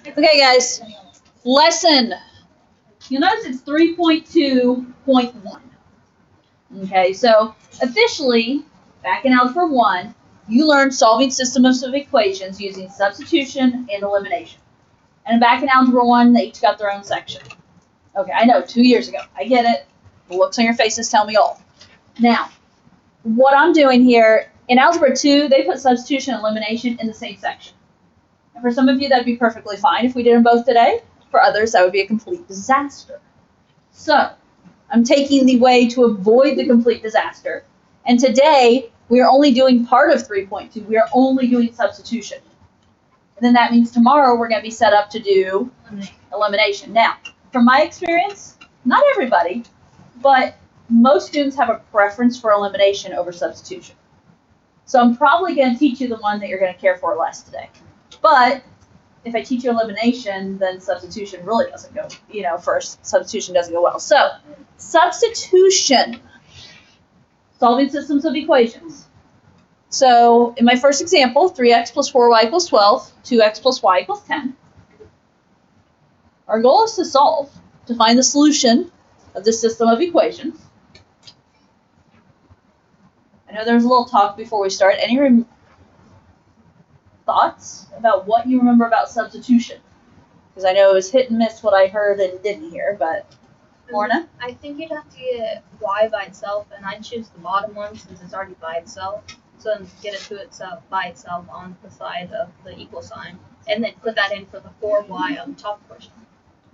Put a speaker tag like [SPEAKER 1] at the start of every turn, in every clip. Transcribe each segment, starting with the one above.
[SPEAKER 1] Okay, guys. Lesson. You'll notice it's 3.2.1. Okay, so officially, back in Algebra 1, you learned solving systems of equations using substitution and elimination. And back in Algebra 1, they each got their own section. Okay, I know, 2 years ago. I get it. The looks on your faces tell me all. Now, what I'm doing here, in Algebra 2, they put substitution and elimination in the same section. And for some of you, that'd be perfectly fine if we did them both today. For others, that would be a complete disaster. So, I'm taking the way to avoid the complete disaster. And today, we are only doing part of 3.2. We are only doing substitution. And then that means tomorrow we're going to be set up to do elimination. Now, from my experience, not everybody, but most students have a preference for elimination over substitution. So I'm probably going to teach you the one that you're going to care for less today. But if I teach you elimination, then substitution really doesn't go, first substitution doesn't go well. So, substitution, solving systems of equations. So, in my first example, 3x plus 4y equals 12, 2x plus y equals 10. Our goal is to solve, to find the solution of this system of equations. I know there was a little talk before we start. Any thoughts about what you remember about substitution? Because I know it was hit and miss what I heard and didn't hear, but Lorna?
[SPEAKER 2] I think you'd have to get y by itself, and I'd choose the bottom one since it's already by itself. So then get it to itself by itself on the side of the equal sign, and then put that in for the 4y on the top portion.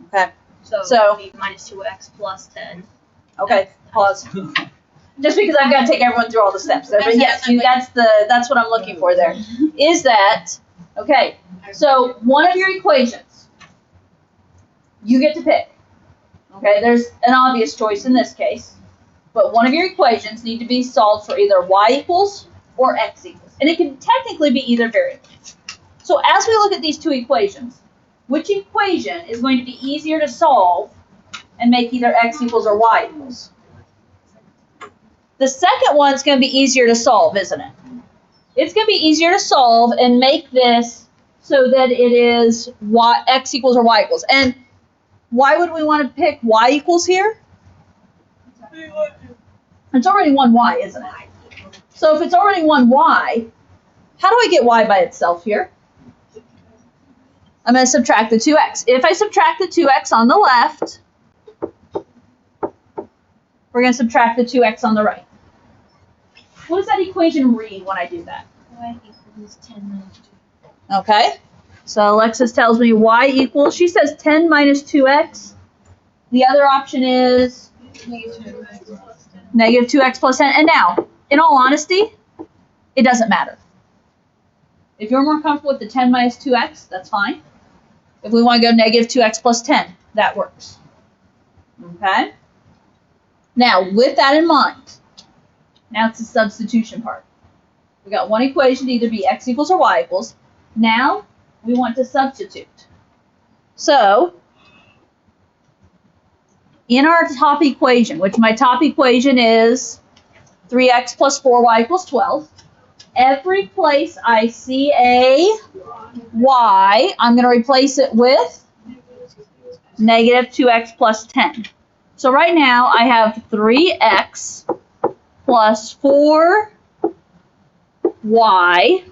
[SPEAKER 1] Okay.
[SPEAKER 2] So it would be minus 2x plus 10.
[SPEAKER 1] Okay, pause. Just because I've got to take everyone through all the steps there. But yes, that's what I'm looking for there. Is that, okay, so one of your equations, you get to pick. Okay, there's an obvious choice in this case. But one of your equations need to be solved for either y equals or x equals. And it can technically be either variable. So as we look at these two equations, which equation is going to be easier to solve and make either x equals or y equals? The second one's going to be easier to solve, isn't it? It's going to be easier to solve and make this so that it is x equals or y equals. And why would we want to pick y equals here? It's already 1y, isn't it? So if it's already 1y, how do I get y by itself here? I'm going to subtract the 2x. If I subtract the 2x on the left, we're going to subtract the 2x on the right. What does that equation read when I do that?
[SPEAKER 2] Y equals 10 minus 2.
[SPEAKER 1] Okay. So Alexis tells me y equals, she says 10 minus 2x. The other option is negative 2x plus 10. And now, in all honesty, it doesn't matter. If you're more comfortable with the 10 minus 2x, that's fine. If we want to go negative 2x plus 10, that works. Okay? Now, with that in mind, now it's the substitution part. We got one equation to either be x equals or y equals. Now, we want to substitute. So, in our top equation, which my top equation is 3x plus 4y equals 12, every place I see a y, I'm going to replace it with negative 2x plus 10. So right now I have 3x plus 4y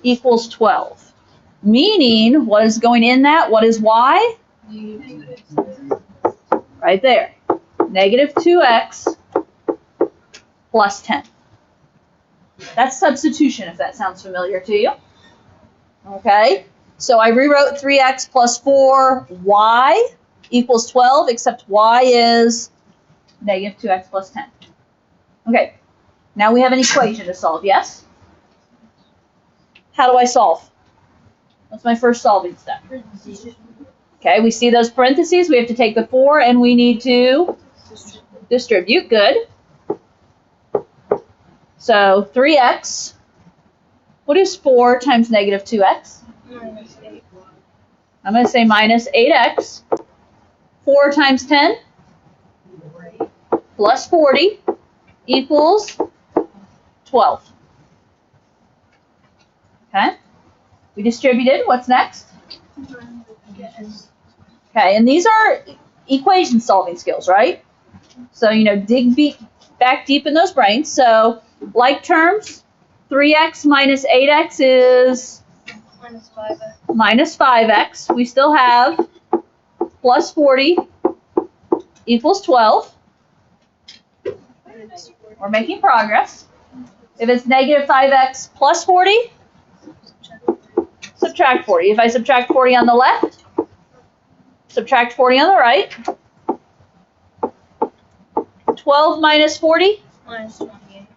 [SPEAKER 1] equals 12. Meaning, what is going in that? What is y? Right there. Negative 2x plus 10. That's substitution, if that sounds familiar to you. Okay, so I rewrote 3x plus 4y equals 12, except y is negative 2x plus 10. Okay, now we have an equation to solve, yes? How do I solve? What's my first solving step? Okay, we see those parentheses. We have to take the 4 and we need to distribute. Good. So 3x, what is 4 times negative 2x? I'm going to say minus 8x. 4 times 10 plus 40 equals 12. Okay? We distributed. What's next? Okay, and these are equation solving skills, right? So, dig back deep in those brains. So, like terms, 3x minus 8x is
[SPEAKER 2] Minus 5x.
[SPEAKER 1] minus 5x. We still have plus 40 equals 12. We're making progress. If it's negative 5x plus 40, subtract 40. If I subtract 40 on the left, subtract 40 on the right. 12 minus 40?
[SPEAKER 2] Minus 28.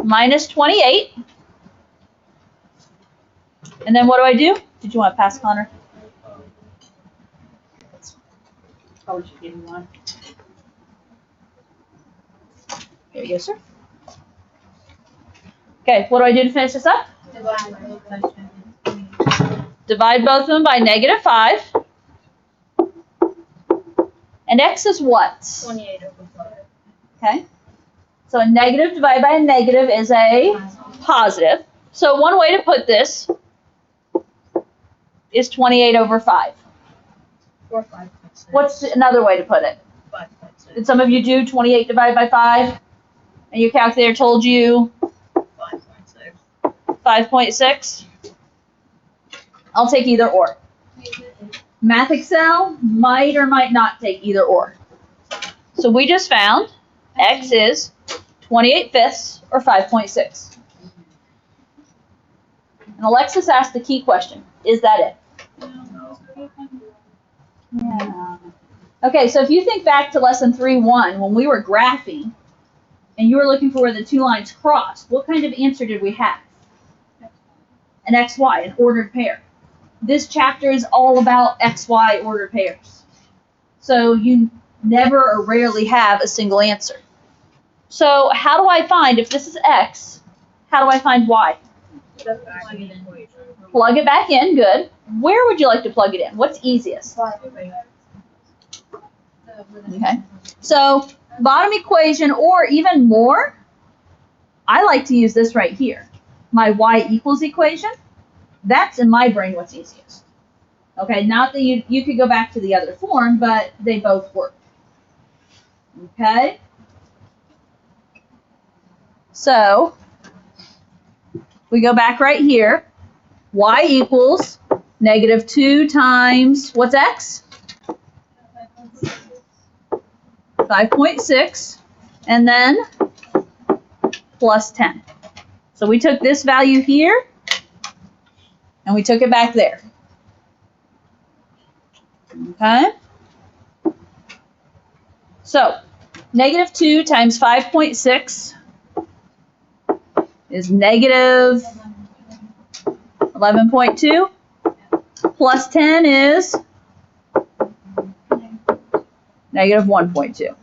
[SPEAKER 1] Minus 28. And then what do I do? Did you want to pass, Connor? How would you give me one? Here you go, sir. Okay, what do I do to finish this up? Divide both of them by negative 5. And x is what?
[SPEAKER 2] 28 over 5.
[SPEAKER 1] Okay. So a negative divided by a negative is a positive. So one way to put this is 28 over 5.
[SPEAKER 2] Or 5.6.
[SPEAKER 1] What's another way to put it?
[SPEAKER 2] 5.6.
[SPEAKER 1] Did some of you do 28 divided by 5? And your calculator told you
[SPEAKER 2] 5.6.
[SPEAKER 1] 5.6? I'll take either or. Math Excel might or might not take either or. So we just found x is 28 fifths or 5.6. And Alexis asked the key question. Is that it? Yeah. Okay, so if you think back to lesson 3.1 when we were graphing and you were looking for where the two lines crossed, what kind of answer did we have? An XY, an ordered pair. This chapter is all about XY ordered pairs. So you never or rarely have a single answer. So how do I find, if this is X, how do I find Y? Plug it back in, good. Where would you like to plug it in? What's easiest? Okay. So bottom equation or even more, I like to use this right here. My Y equals equation. That's in my brain what's easiest. Okay, not that you could go back to the other form, but they both work. Okay? So, we go back right here. Y equals negative 2 times, what's X? 5.6. And then plus 10. So we took this value here, and we took it back there. Okay? So, negative 2 times 5.6 is negative 11.2. Plus 10 is negative 1.2.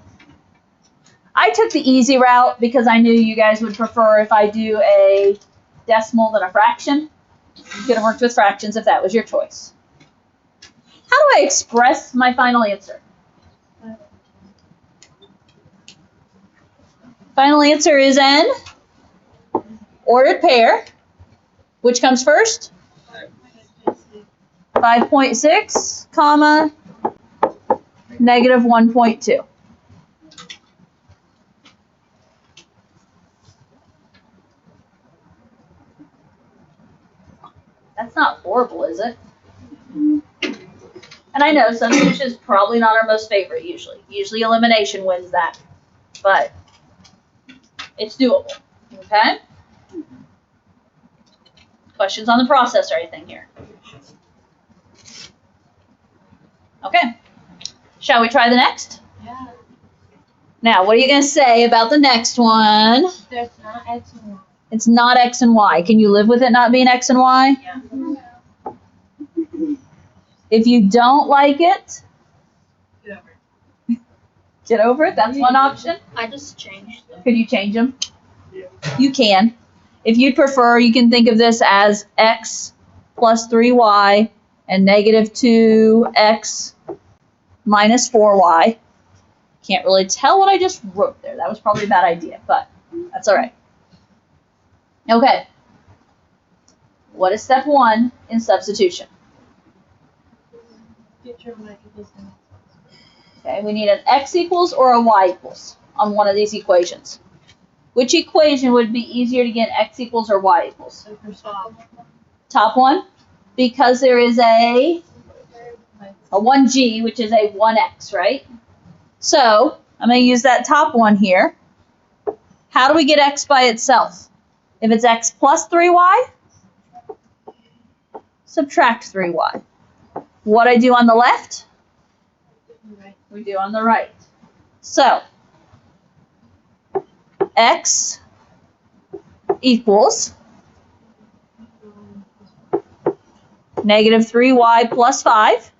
[SPEAKER 1] I took the easy route because I knew you guys would prefer if I do a decimal than a fraction. You could have worked with fractions if that was your choice. How do I express my final answer? Final answer is an ordered pair. Which comes first? 5.6, comma, negative 1.2. That's not horrible, is it? And I know substitution is probably not our most favorite usually. Usually elimination wins that. But it's doable. Okay? Questions on the process or anything here? Okay. Shall we try the next?
[SPEAKER 3] Yeah.
[SPEAKER 1] Now, what are you going to say about the next one?
[SPEAKER 3] There's not X and Y.
[SPEAKER 1] It's not X and Y. Can you live with it not being X and Y?
[SPEAKER 3] Yeah.
[SPEAKER 1] If you don't like it,
[SPEAKER 3] Get over it.
[SPEAKER 1] get over it. That's one option.
[SPEAKER 2] I just changed them.
[SPEAKER 1] Could you change them? Yeah. You can. If you'd prefer, you can think of this as X plus 3Y and negative 2X minus 4Y. Can't really tell what I just wrote there. That was probably a bad idea, but that's all right. Okay. What is step 1 in substitution?
[SPEAKER 3] Get your y equals n.
[SPEAKER 1] Okay, we need an x equals or a y equals on one of these equations. Which equation would be easier to get x equals or y equals?
[SPEAKER 3] So for stop.
[SPEAKER 1] Top one, because there is a 1g, which is a 1x, right? So I'm going to use that top one here. How do we get x by itself? If it's x plus 3y, subtract 3y. What I do on the left, we do on the right. So x equals negative 3y plus 5.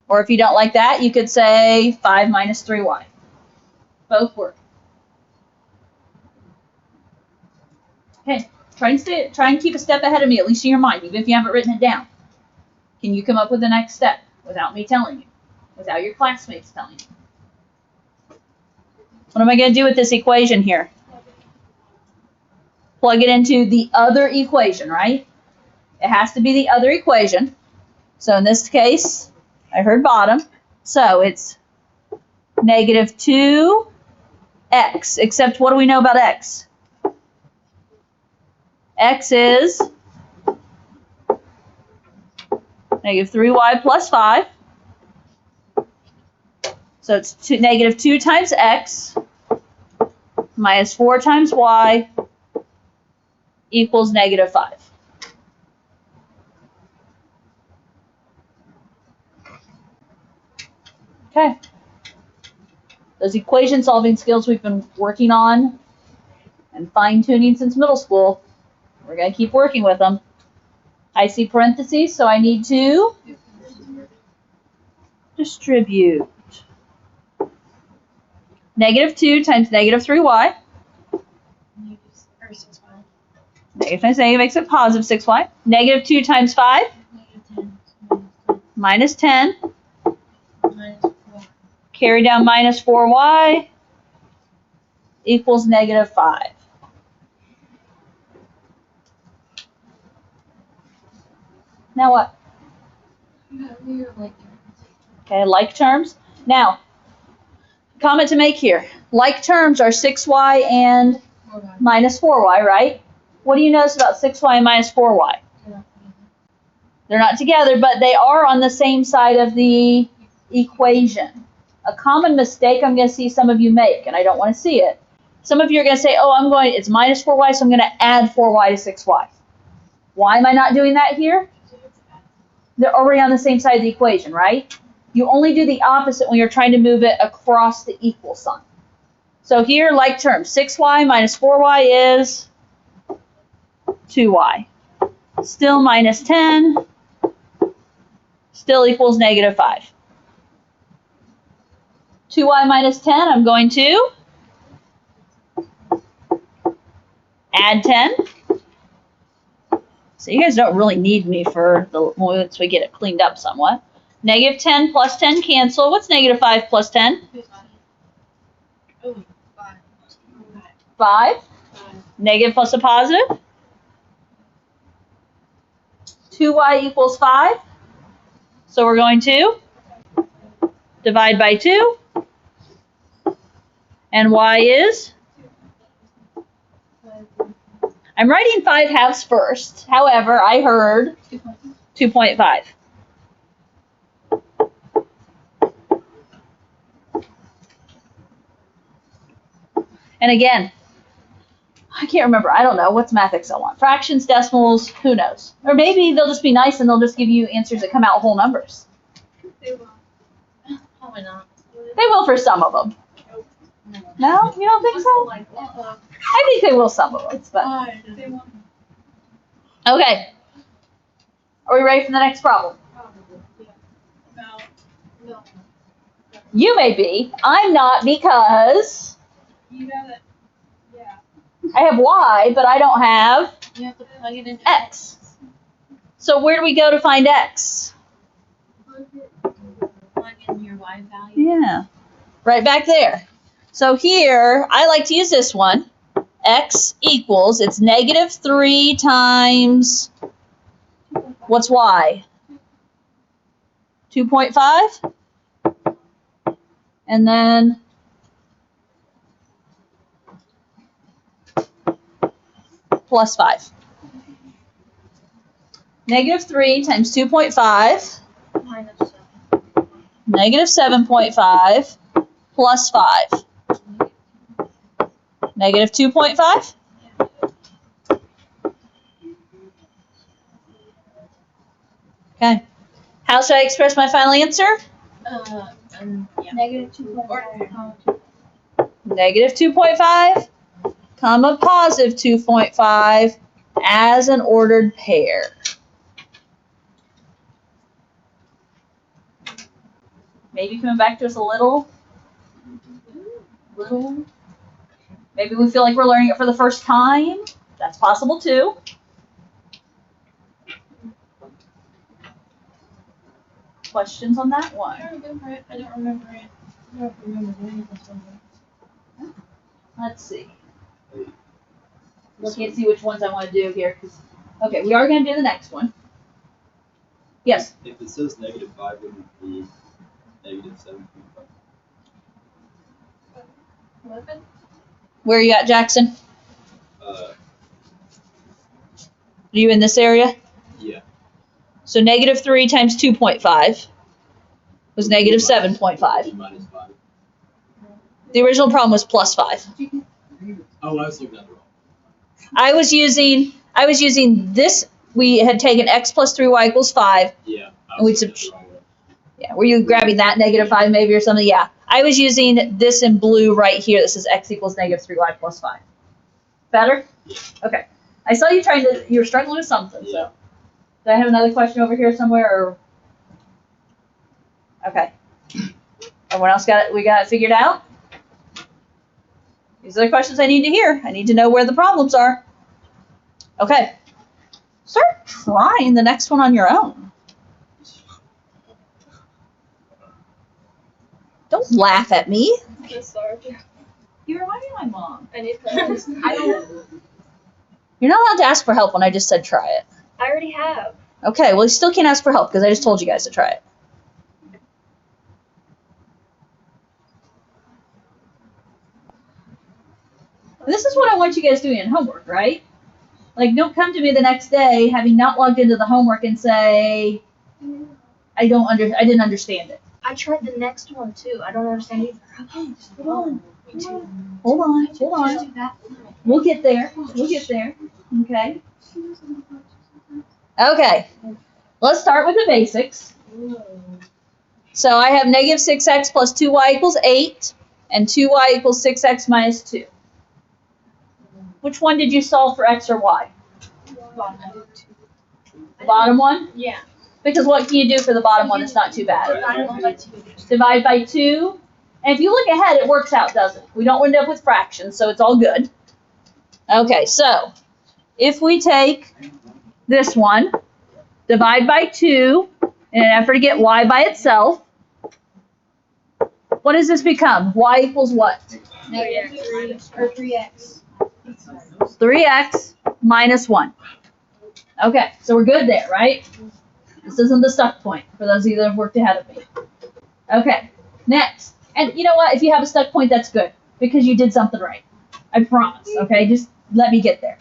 [SPEAKER 1] Or if you don't like that, you could say 5 minus 3y. Both work. Okay, try and keep a step ahead of me, at least in your mind, even if you haven't written it down. Can you come up with the next step without me telling you? Without your classmates telling you? What am I going to do with this equation here? Plug it into the other equation, right? It has to be the other equation. So in this case, I heard bottom. So it's negative 2x, except what do we know about x? X is negative 3y plus 5. So it's negative 2 times x minus 4 times y equals negative 5. Okay. Those equation solving skills we've been working on and fine-tuning since middle school, we're going to keep working with them. I see parentheses, so I need to distribute. Negative 2 times negative 3y. Negative times negative makes it positive 6y. Negative 2 times 5. Minus 10. Carry down minus 4y equals negative 5. Now what? Okay, like terms. Now, comment to make here. Like terms are 6y and minus 4y, right? What do you notice about 6y and minus 4y? They're not together, but they are on the same side of the equation. A common mistake I'm going to see some of you make, and I don't want to see it. Some of you are going to say, oh, it's minus 4y, so I'm going to add 4y to 6y. Why am I not doing that here? They're already on the same side of the equation, right? You only do the opposite when you're trying to move it across the equal sign. So here, like terms, 6y minus 4y is 2y. Still minus 10. Still equals negative 5. 2y minus 10, I'm going to add 10. So you guys don't really need me for once we get it cleaned up somewhat. Negative 10 plus 10 cancel. What's negative 5 plus 10? 5. Negative plus a positive. 2y equals 5. So we're going to divide by 2. And y is? I'm writing 5/2 first. However, I heard 2.5. And again, I can't remember. I don't know. What's Math Excel want? Fractions, decimals, who knows? Or maybe they'll just be nice and they'll just give you answers that come out whole numbers.
[SPEAKER 3] They will. Probably not.
[SPEAKER 1] They will for some of them. No? You don't think so? I think they will some of them. But. Okay. Are we ready for the next problem?
[SPEAKER 3] No.
[SPEAKER 1] You may be. I'm not because
[SPEAKER 3] You gotta, yeah.
[SPEAKER 1] I have y, but I don't have
[SPEAKER 3] You have to plug it into
[SPEAKER 1] x. So where do we go to find x?
[SPEAKER 3] Plug in your y value.
[SPEAKER 1] Yeah. Right back there. So here, I like to use this one. x equals, it's negative 3 times, what's y? 2.5? And then plus 5. Negative 3 times 2.5,
[SPEAKER 2] Minus 7.
[SPEAKER 1] negative 7.5, plus 5. Negative 2.5? Okay. How should I express my final answer?
[SPEAKER 3] Yeah.
[SPEAKER 2] Negative 2.5.
[SPEAKER 1] Negative 2.5, comma positive 2.5 as an ordered pair. Maybe coming back to us a little. Maybe we feel like we're learning it for the first time. That's possible too. Questions on that one?
[SPEAKER 3] I remember it. I don't remember it. I don't remember doing this one.
[SPEAKER 1] Let's see. Looking to see which ones I want to do here. Okay, we are going to do the next one. Yes?
[SPEAKER 4] If it says negative 5, wouldn't it be negative 7.5?
[SPEAKER 3] 11?
[SPEAKER 1] Where are you at, Jackson?
[SPEAKER 4] Uh,
[SPEAKER 1] Are you in this area?
[SPEAKER 4] yeah.
[SPEAKER 1] So negative 3 times 2.5 was negative 7.5.
[SPEAKER 4] Minus 5.
[SPEAKER 1] The original problem was plus 5.
[SPEAKER 4] Oh, I was looking at the wrong.
[SPEAKER 1] I was using this. We had taken x plus 3y equals 5.
[SPEAKER 4] Yeah.
[SPEAKER 1] And we'd Yeah, were you grabbing that negative 5 maybe or something? Yeah. I was using this in blue right here. This is x equals negative 3y plus 5. Better?
[SPEAKER 4] Yeah.
[SPEAKER 1] Okay. I saw you you were struggling with something.
[SPEAKER 4] Yeah.
[SPEAKER 1] So, do I have another question over here somewhere? Or okay. Everyone else got it? We got it figured out? These are the questions I need to hear. I need to know where the problems are. Okay. Start trying the next one on your own. Don't laugh at me.
[SPEAKER 2] I'm sorry.
[SPEAKER 1] You remind me of my mom.
[SPEAKER 2] I need practice.
[SPEAKER 1] You're not allowed to ask for help when I just said try it.
[SPEAKER 2] I already have.
[SPEAKER 1] Okay, well, you still can't ask for help because I just told you guys to try it. This is what I want you guys doing in homework, right? Like, don't come to me the next day having not logged into the homework and say, I didn't understand it.
[SPEAKER 2] I tried the next one too. I don't understand either.
[SPEAKER 1] Okay, hold on. Hold on. We'll get there. Okay. Okay. Let's start with the basics. So I have negative 6x plus 2y equals 8, and 2y equals 6x minus 2. Which one did you solve for x or y? The bottom one?
[SPEAKER 3] Yeah.
[SPEAKER 1] Because what can you do for the bottom one that's not too bad? Divide by 2. And if you look ahead, it works out, doesn't it? We don't end up with fractions, so it's all good. Okay, so if we take this one, divide by 2 in an effort to get y by itself, what does this become? Y equals what?
[SPEAKER 3] 3x.
[SPEAKER 1] 3x minus 1. Okay, so we're good there, right? This isn't the stuck point, for those of you that have worked ahead of me. Okay, next. And you know what? If you have a stuck point, that's good, because you did something right. I promise, okay? Just let me get there.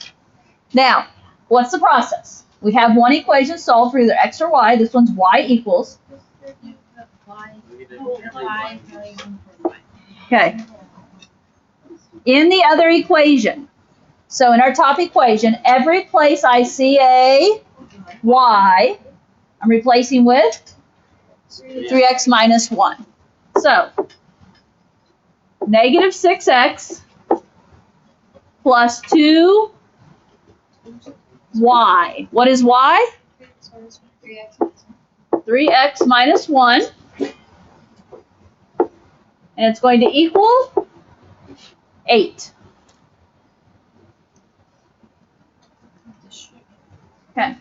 [SPEAKER 1] Now, what's the process? We have one equation solved for either x or y. This one's y equals. Okay. In the other equation, so in our top equation, every place I see a y, I'm replacing with 3x minus 1. So, negative 6x plus 2y. What is y? 3x minus 1. And it's going to equal 8. Okay.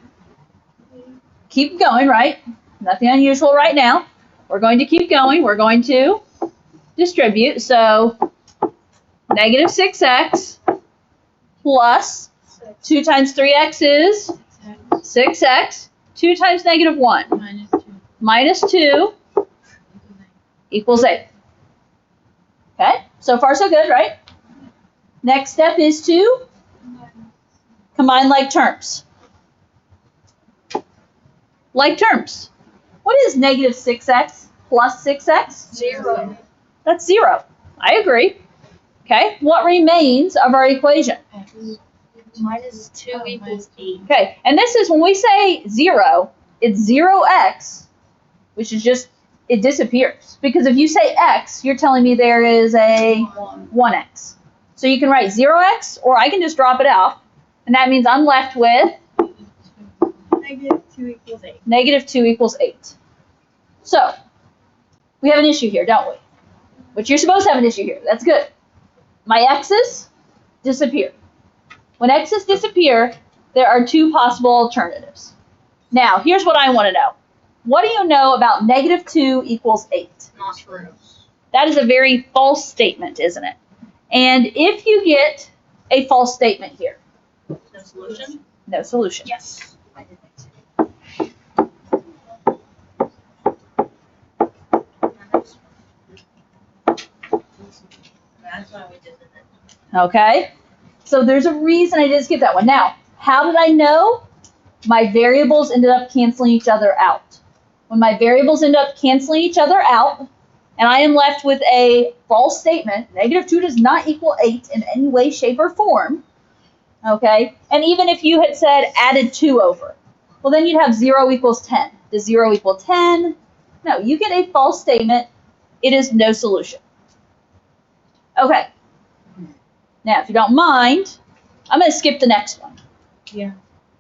[SPEAKER 1] Keep going, right? Nothing unusual right now. We're going to keep going. We're going to distribute. So, negative 6x plus 2 times 3x is 6x. 2 times negative 1
[SPEAKER 3] Minus 2.
[SPEAKER 1] minus 2 equals 8. Okay, so far so good, right? Next step is to combine like terms. Like terms. What is negative 6x plus 6x?
[SPEAKER 2] 0.
[SPEAKER 1] That's 0. I agree. Okay, what remains of our equation?
[SPEAKER 3] X.
[SPEAKER 2] Minus 2 equals 8.
[SPEAKER 1] Okay, and this is when we say 0, it's 0x, which is just, it disappears. Because if you say x, you're telling me there is a 1x. So you can write 0x, or I can just drop it out. And that means I'm left with
[SPEAKER 3] Negative 2 equals 8.
[SPEAKER 1] negative 2 equals 8. So, we have an issue here, don't we? But you're supposed to have an issue here. That's good. My x's disappear. When x's disappear, there are 2 possible alternatives. Now, here's what I want to know. What do you know about negative 2 equals 8?
[SPEAKER 2] Not true.
[SPEAKER 1] That is a very false statement, isn't it? And if you get a false statement here,
[SPEAKER 2] No solution?
[SPEAKER 1] no solution.
[SPEAKER 2] Yes.
[SPEAKER 3] That's why we did it.
[SPEAKER 1] Okay? So there's a reason I didn't skip that one. Now, how did I know? My variables ended up canceling each other out. When my variables end up canceling each other out, and I am left with a false statement, negative 2 does not equal 8 in any way, shape, or form. Okay? And even if you had said added 2 over, well, then you'd have 0 equals 10. Does 0 equal 10? No, you get a false statement. It is no solution. Okay. Now, if you don't mind, I'm going to skip the next one.
[SPEAKER 3] Yeah.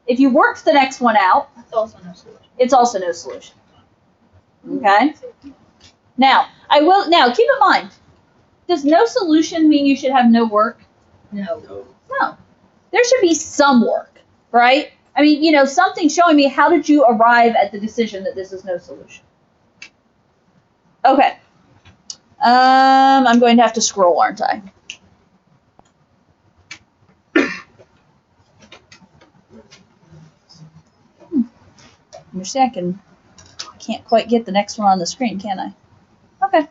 [SPEAKER 1] If you worked the next one out,
[SPEAKER 2] It's also no solution.
[SPEAKER 1] it's also no solution. Okay? Now, keep in mind, does no solution mean you should have no work?
[SPEAKER 2] No.
[SPEAKER 4] No.
[SPEAKER 1] No. There should be some work, right? I mean, something showing me how did you arrive at the decision that this is no solution. Okay. I'm going to have to scroll, aren't I? You see, I can't quite get the next one on the screen, can I? Okay.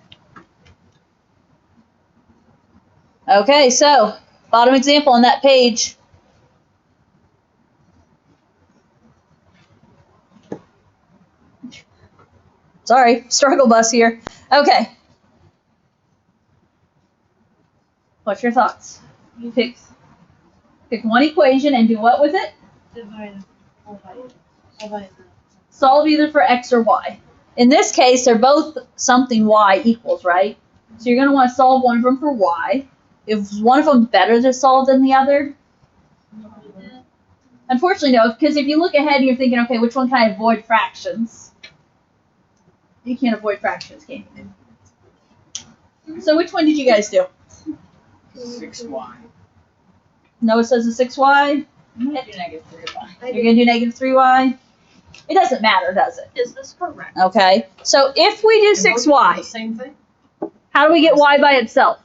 [SPEAKER 1] Okay, so bottom example on that page. Sorry, struggle bus here. Okay. What's your thoughts? You pick one equation and do what with it?
[SPEAKER 3] Divide.
[SPEAKER 1] Solve either for x or y. In this case, they're both something y equals, right? So you're going to want to solve one of them for y. Is one of them better to solve than the other? Unfortunately, no, because if you look ahead and you're thinking, okay, which one can I avoid fractions? You can't avoid fractions, can you? So which one did you guys do?
[SPEAKER 4] 6y.
[SPEAKER 1] Noah says a 6y.
[SPEAKER 3] I'm going to do negative 3y.
[SPEAKER 1] You're going to do negative 3y. It doesn't matter, does it?
[SPEAKER 2] Is this correct?
[SPEAKER 1] Okay. So if we do 6y,
[SPEAKER 3] Same thing?
[SPEAKER 1] how do we get y by itself?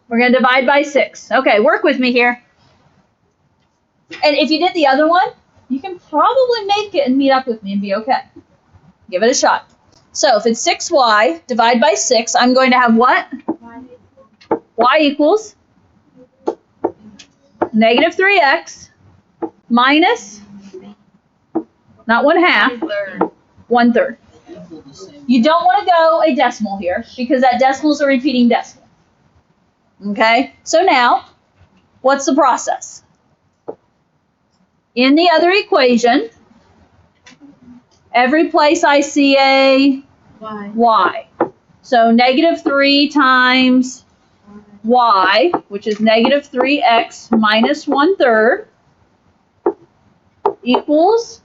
[SPEAKER 1] We're going to divide by 6. Okay, work with me here. And if you did the other one, you can probably make it and meet up with me and be okay. Give it a shot. So if it's 6y, divide by 6, I'm going to have what? Y equals negative 3x minus, not 1/2,
[SPEAKER 2] Third.
[SPEAKER 1] 1/3. You don't want to go a decimal here because that decimal is a repeating decimal. Okay, so now, what's the process? In the other equation, every place I see a y. So negative 3 times y, which is negative 3x minus 1/3, equals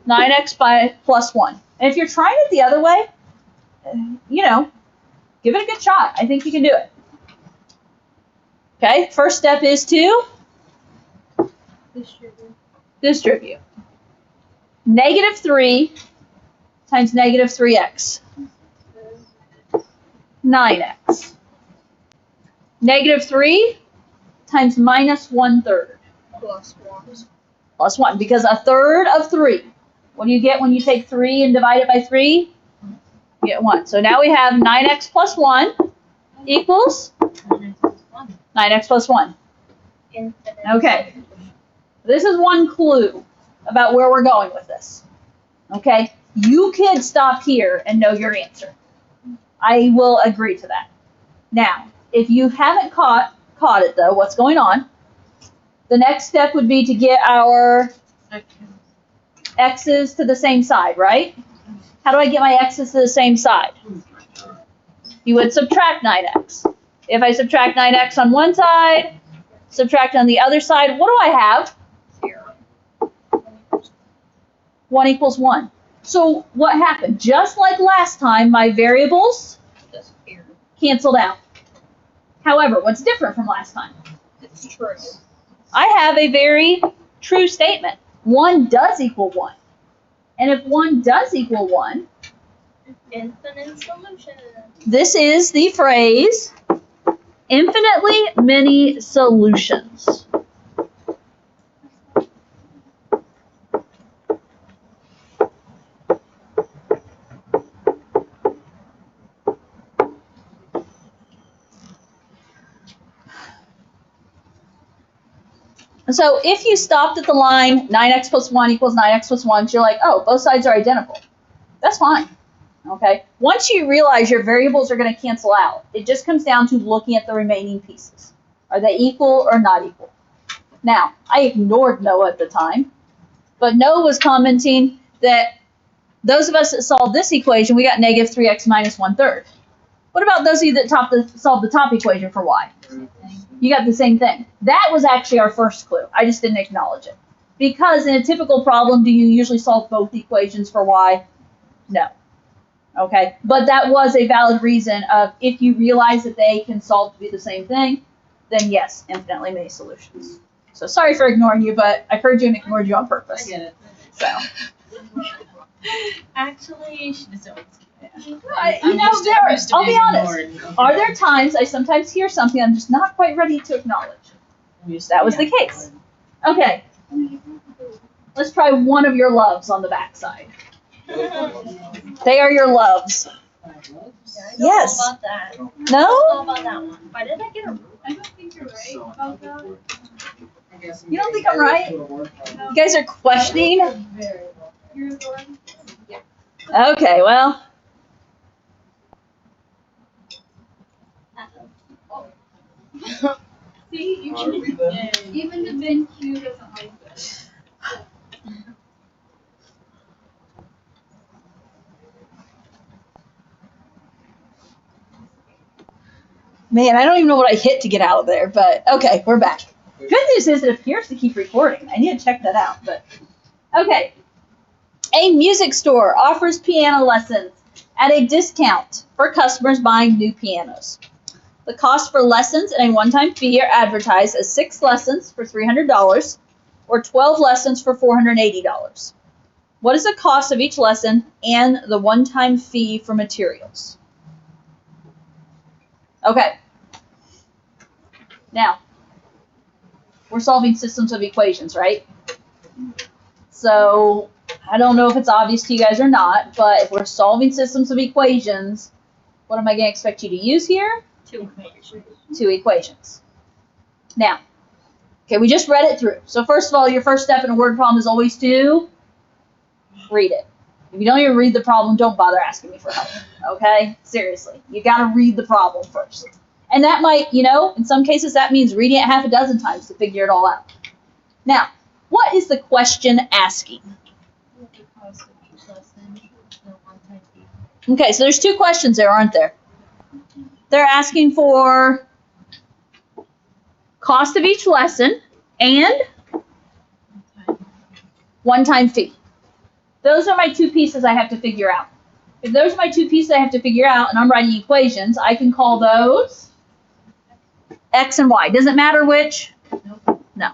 [SPEAKER 1] 9x plus 1. And if you're trying it the other way, give it a good shot. I think you can do it. Okay, first step is to distribute. Negative 3 times negative 3x. 9x. Negative 3 times minus 1/3.
[SPEAKER 2] Plus 1.
[SPEAKER 1] Plus 1, because a third of 3. What do you get when you take 3 and divide it by 3? You get 1. So now we have 9x plus 1 equals 9x plus 1.
[SPEAKER 2] Infinite.
[SPEAKER 1] Okay. This is one clue about where we're going with this. Okay? You kids stop here and know your answer. I will agree to that. Now, if you haven't caught it though, what's going on? The next step would be to get our x's to the same side, right? How do I get my x's to the same side? You would subtract 9x. If I subtract 9x on one side, subtract on the other side, what do I have?
[SPEAKER 2] 0.
[SPEAKER 1] 1 equals 1. So what happened? Just like last time, my variables
[SPEAKER 2] Disappear.
[SPEAKER 1] canceled out. However, what's different from last time?
[SPEAKER 2] It's true.
[SPEAKER 1] I have a very true statement. 1 does equal 1. And if 1 does equal 1,
[SPEAKER 2] Infinite solution.
[SPEAKER 1] this is the phrase infinitely many solutions. So if you stopped at the line 9x plus 1 equals 9x plus 1, you're like, oh, both sides are identical. That's fine. Okay. Once you realize your variables are going to cancel out, it just comes down to looking at the remaining pieces. Are they equal or not equal? Now, I ignored Noah at the time, but Noah was commenting that those of us that solved this equation, we got negative 3x minus 1/3. What about those of you that solved the top equation for y? You got the same thing. That was actually our first clue. I just didn't acknowledge it. Because in a typical problem, do you usually solve both equations for y? No. Okay, but that was a valid reason of if you realize that they can solve to be the same thing, then yes, infinitely many solutions. So sorry for ignoring you, but I heard you and ignored you on purpose.
[SPEAKER 3] I get it.
[SPEAKER 1] So,
[SPEAKER 3] Actually, she deserves it.
[SPEAKER 1] I'll be honest. Are there times I sometimes hear something I'm just not quite ready to acknowledge? That was the case. Okay, let's try one of your loves on the backside. They are your loves. Yes.
[SPEAKER 3] About that.
[SPEAKER 1] No?
[SPEAKER 3] About that one.
[SPEAKER 2] Why did I get a
[SPEAKER 3] I don't think you're right about that.
[SPEAKER 1] You don't think I'm right? You guys are questioning?
[SPEAKER 3] You're the one.
[SPEAKER 1] Okay, well.
[SPEAKER 3] See, you can. Even the VinQ doesn't like this.
[SPEAKER 1] Man, I don't even know what I hit to get out of there, but okay, we're back. Good news is it appears to keep recording. I need to check that out, but okay. A music store offers piano lessons at a discount for customers buying new pianos. The cost for lessons and a one-time fee are advertised as 6 lessons for $300 or 12 lessons for $480. What is the cost of each lesson and the one-time fee for materials? Okay. Now, we're solving systems of equations, right? So, I don't know if it's obvious to you guys or not, but if we're solving systems of equations, what am I going to expect you to use here?
[SPEAKER 2] 2 equations.
[SPEAKER 1] 2 equations. Now, okay, we just read it through. So first of all, your first step in a word problem is always to read it. If you don't even read the problem, don't bother asking me for help, okay? Seriously, you got to read the problem first. And that might, in some cases that means reading it half a dozen times to figure it all out. Now, what is the question asking? Okay, so there's 2 questions there, aren't there? They're asking for cost of each lesson and one-time fee. Those are my 2 pieces I have to figure out. If those are my 2 pieces I have to figure out and I'm writing equations, I can call those X and Y. Does it matter which? No.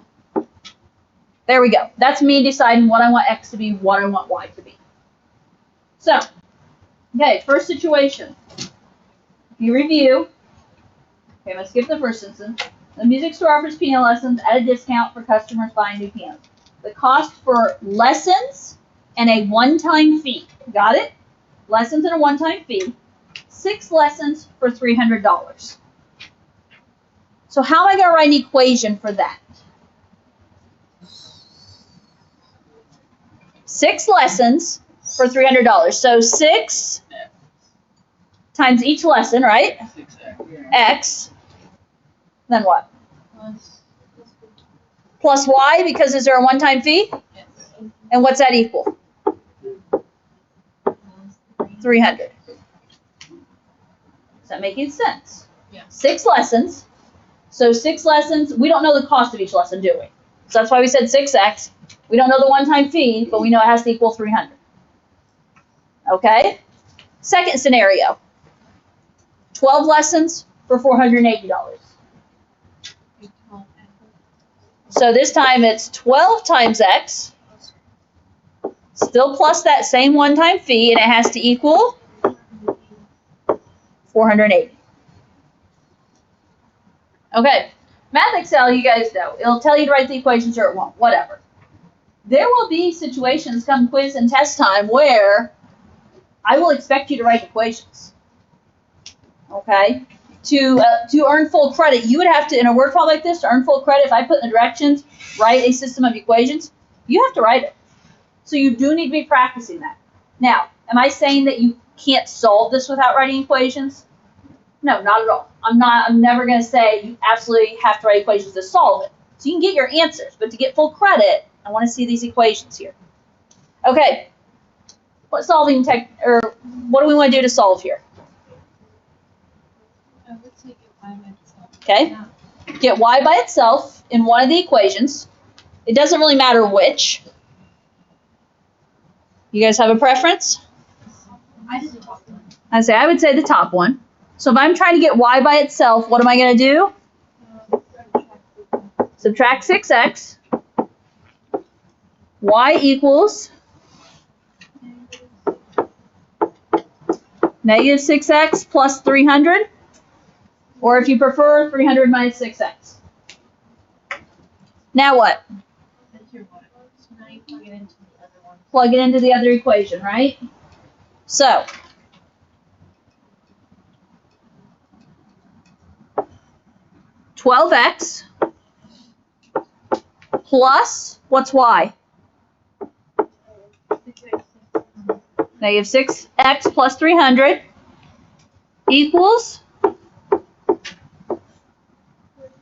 [SPEAKER 1] There we go. That's me deciding what I want X to be, what I want Y to be. So, okay, first situation. If you review, Okay, I'm going to skip the first sentence. The music store offers piano lessons at a discount for customers buying new pianos. The cost for lessons and a one-time fee. Got it? Lessons and a one-time fee. 6 lessons for $300. So how am I going to write an equation for that? 6 lessons for $300. So 6 times each lesson, right?
[SPEAKER 4] 6x.
[SPEAKER 1] X. Then what?
[SPEAKER 3] Plus.
[SPEAKER 1] Plus Y, because is there a one-time fee?
[SPEAKER 3] Yes.
[SPEAKER 1] And what's that equal? 300. Is that making sense?
[SPEAKER 3] Yeah.
[SPEAKER 1] 6 lessons. So 6 lessons. We don't know the cost of each lesson, do we? So that's why we said 6x. We don't know the one-time fee, but we know it has to equal 300. Okay? Second scenario. 12 lessons for $480. So this time it's 12 times x, still plus that same one-time fee, and it has to equal 480. Okay, Math Excel, you guys know. It'll tell you to write the equations or it won't, whatever. There will be situations come quiz and test time where I will expect you to write equations. Okay? To earn full credit, you would have to, in a word file like this, to earn full credit, if I put in the directions, write a system of equations, you have to write it. So you do need to be practicing that. Now, am I saying that you can't solve this without writing equations? No, not at all. I'm never going to say you absolutely have to write equations to solve it. So you can get your answers, but to get full credit, I want to see these equations here. Okay. What do we want to do to solve here? Okay, get y by itself in one of the equations. It doesn't really matter which. You guys have a preference?
[SPEAKER 3] I did the top one.
[SPEAKER 1] I would say the top one. So if I'm trying to get y by itself, what am I going to do? Subtract 6x. Y equals negative 6x plus 300. Or if you prefer, 300 minus 6x. Now what?
[SPEAKER 3] That's your one. So now you plug it into the other one.
[SPEAKER 1] Plug it into the other equation, right? So, $12x plus, what's y? Negative 6x plus 300 equals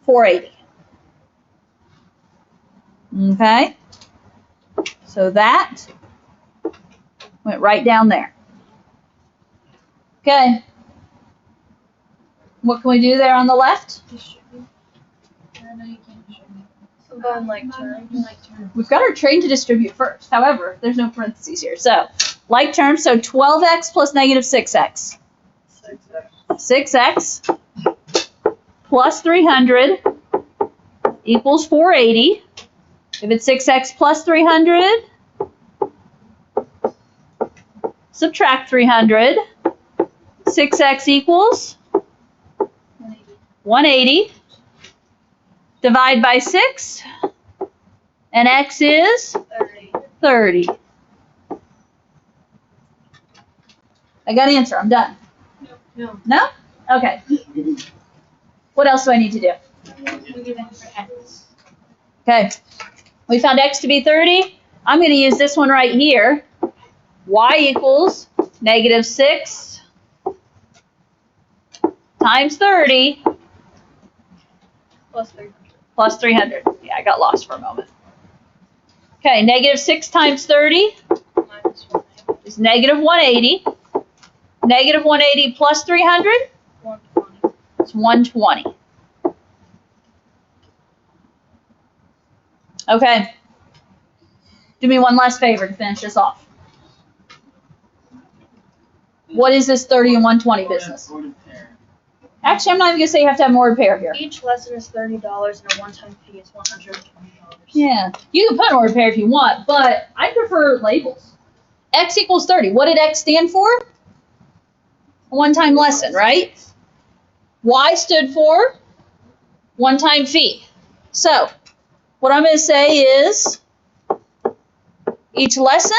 [SPEAKER 1] 480. Okay? So that went right down there. Okay. What can we do there on the left?
[SPEAKER 3] Distribute. I know you can't distribute.
[SPEAKER 2] Combine like terms.
[SPEAKER 1] We've got our train to distribute first. However, there's no parentheses here. So, like terms, so 12x plus negative 6x. 6x plus 300 equals 480. If it's 6x plus 300, subtract 300. 6x equals 180. Divide by 6. And x is 30. I got an answer. I'm done.
[SPEAKER 3] No.
[SPEAKER 1] No? Okay. What else do I need to do?
[SPEAKER 3] We get it for x.
[SPEAKER 1] Okay. We found x to be 30. I'm going to use this one right here. Y equals negative 6 times 30
[SPEAKER 2] Plus 300.
[SPEAKER 1] plus 300. Yeah, I got lost for a moment. Okay, negative 6 times 30
[SPEAKER 2] Minus 1.
[SPEAKER 1] is negative 180. Negative 180 plus 300
[SPEAKER 2] 120.
[SPEAKER 1] is 120. Okay. Do me one last favor to finish this off. What is this 30 and 120 business? Actually, I'm not even going to say you have to have more repair here.
[SPEAKER 2] Each lesson is $30 and a one-time fee is $120.
[SPEAKER 1] Yeah. You can put more repair if you want, but I prefer labels. X equals 30. What did X stand for? A one-time lesson, right? Y stood for one-time fee. So, what I'm going to say is each lesson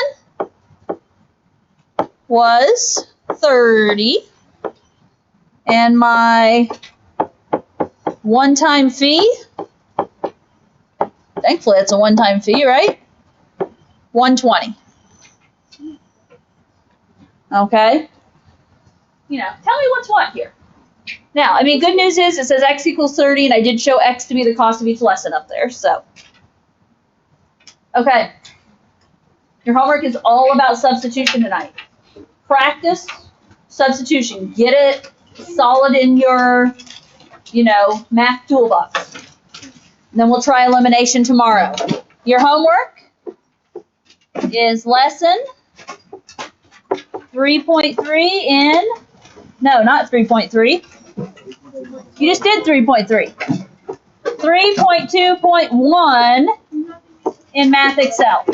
[SPEAKER 1] was 30, and my one-time fee, thankfully it's a one-time fee, right? $120. Okay? You know, tell me what's what here. Now, I mean, good news is it says X equals 30, and I did show X to be the cost of each lesson up there, so. Okay. Your homework is all about substitution tonight. Practice substitution. Get it solid in your, math toolbox. And then we'll try elimination tomorrow. Your homework is lesson 3.3 in, no, not 3.3. You just did 3.3. 3.2.1 in Math Excel.